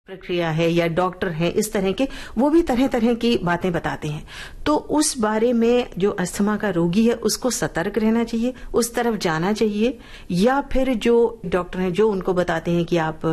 प्रक्रिया है या डॉक्टर है, इस तरह के वो भी तरह तरह की बातें बताते हैं। तो उस बारे में जो अस्थमा का रोगी है उसको सतर्क रहना चाहिए, उस तरफ जाना चाहिए, या फिर जो डॉक्टर हैं जो उनको बताते हैं कि आप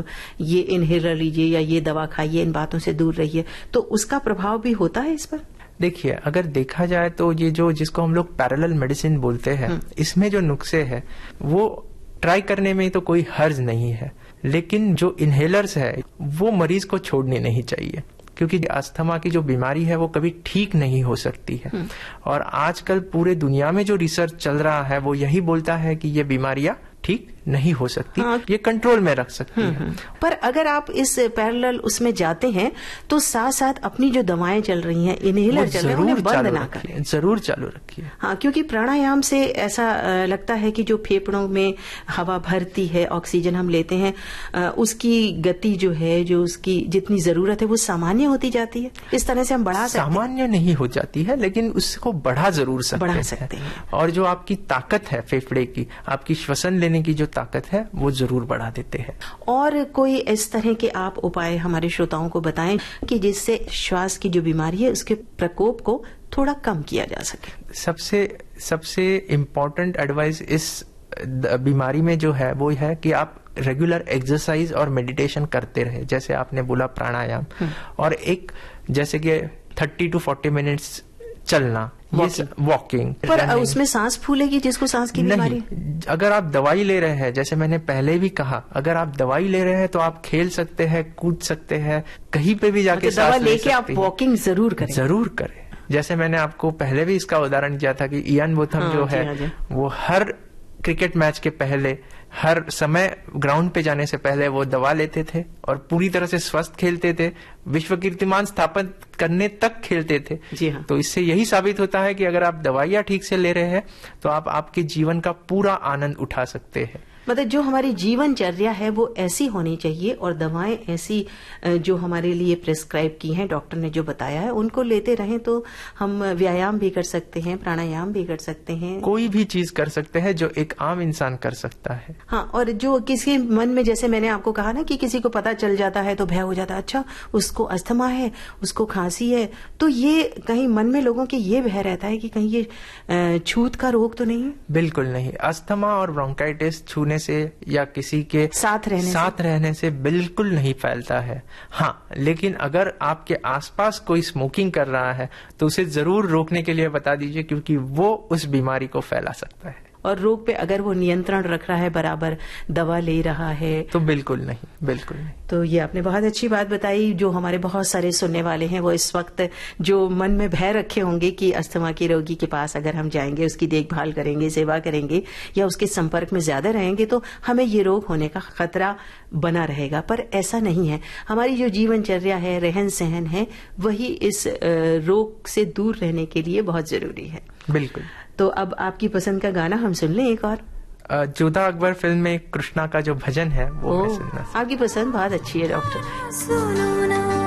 ये इनहेलर लीजिए या ये दवा खाइए, इन बातों से दूर रहिए, तो उसका प्रभाव भी होता है इस पर? देखिए, अगर देखा जाए तो ये जो जिसको हम लोग पैरेलल मेडिसिन बोलते हैं, इसमें जो नुस्खे हैं वो ट्राई करने में तो कोई हर्ज नहीं है, लेकिन जो इनहेलर्स है वो मरीज को छोड़नी नहीं चाहिए, क्योंकि अस्थमा की जो बीमारी है वो कभी ठीक नहीं हो सकती है। और आजकल पूरे दुनिया में जो रिसर्च चल रहा है वो यही बोलता है कि ये बीमारियां ठीक नहीं हो सकती, ये कंट्रोल में रख सकती है। पर अगर आप इस पैरेलल उसमें जाते हैं तो साथ साथ अपनी जो दवाएं चल रही हैं, इनहेलर चल रहे हैं, उन्हें बंद ना करें, जरूर चालू रखिए। हाँ, क्योंकि प्राणायाम से ऐसा लगता है कि जो फेफड़ों में हवा भरती है, ऑक्सीजन हम लेते हैं, उसकी गति जो है, जो उसकी जितनी जरूरत है वो सामान्य होती जाती है। इस तरह से हम बढ़ा सकते हैं। सामान्य नहीं हो जाती है, लेकिन उसको बढ़ा जरूर सकते हैं। और जो आपकी ताकत है फेफड़े की, आपकी श्वसन लेने की जो ताकत है वो जरूर बढ़ा देते हैं। और कोई इस तरह के आप उपाय हमारे श्रोताओं को बताएं कि जिससे श्वास की जो बीमारी है उसके प्रकोप को थोड़ा कम किया जा सके। सबसे इम्पोर्टेंट एडवाइस इस बीमारी में जो है वो है कि आप रेगुलर एक्सरसाइज और मेडिटेशन करते रहे, जैसे आपने बोला प्राणायाम, और एक जैसे कि 30 to 40 मिनट्स चलना, वॉकिंग। पर उसमें सांस फूलेगी जिसको सांस की बीमारी? अगर आप दवाई ले रहे हैं, जैसे मैंने पहले भी कहा, अगर आप दवाई ले रहे हैं तो आप खेल सकते हैं, कूद सकते हैं, कहीं पे भी जाके दवा लेके आप वॉकिंग जरूर करें। जैसे मैंने आपको पहले भी इसका उदाहरण दिया था कि इयान बोथम जो है वो हर क्रिकेट मैच के पहले, हर समय ग्राउंड पे जाने से पहले वो दवा लेते थे और पूरी तरह से स्वस्थ खेलते थे, विश्व कीर्तिमान स्थापित करने तक खेलते थे। जी हाँ। तो इससे यही साबित होता है कि अगर आप दवाइयां ठीक से ले रहे हैं तो आप आपके जीवन का पूरा आनंद उठा सकते हैं। मतलब जो हमारी जीवनचर्या है वो ऐसी होनी चाहिए और दवाएं ऐसी जो हमारे लिए प्रिस्क्राइब की हैं, डॉक्टर ने जो बताया है, उनको लेते रहें तो हम व्यायाम भी कर सकते हैं, प्राणायाम भी कर सकते हैं, कोई भी चीज कर सकते हैं जो एक आम इंसान कर सकता है। हाँ, और जो किसी मन में, जैसे मैंने आपको कहा ना कि किसी को पता चल जाता है तो भय हो जाता है, अच्छा उसको अस्थमा है, उसको खांसी है, तो ये कहीं मन में लोगों के ये भय रहता है कि कहीं ये छूत का रोग तो नहीं है। बिल्कुल नहीं, अस्थमा और ब्रोंकाइटिस छूने से या किसी के साथ रहने से बिल्कुल नहीं फैलता है। हाँ, लेकिन अगर आपके आसपास कोई स्मोकिंग कर रहा है तो उसे जरूर रोकने के लिए बता दीजिए, क्योंकि वो उस बीमारी को फैला सकता है। और रोग पे अगर वो नियंत्रण रख रहा है, बराबर दवा ले रहा है, तो बिल्कुल नहीं। तो ये आपने बहुत अच्छी बात बताई। जो हमारे बहुत सारे सुनने वाले हैं वो इस वक्त जो मन में भय रखे होंगे कि अस्थमा के रोगी के पास अगर हम जाएंगे, उसकी देखभाल करेंगे, सेवा करेंगे या उसके संपर्क में ज्यादा रहेंगे तो हमें ये रोग होने का खतरा बना रहेगा, पर ऐसा नहीं है। हमारी जो जीवनचर्या है, रहन सहन है, वही इस रोग से दूर रहने के लिए बहुत जरूरी है। बिल्कुल। तो अब आपकी पसंद का गाना हम सुन लें एक और। जोधा अकबर फिल्म में कृष्णा का जो भजन है वो मैं सुनना। आपकी पसंद बहुत अच्छी है डॉक्टर।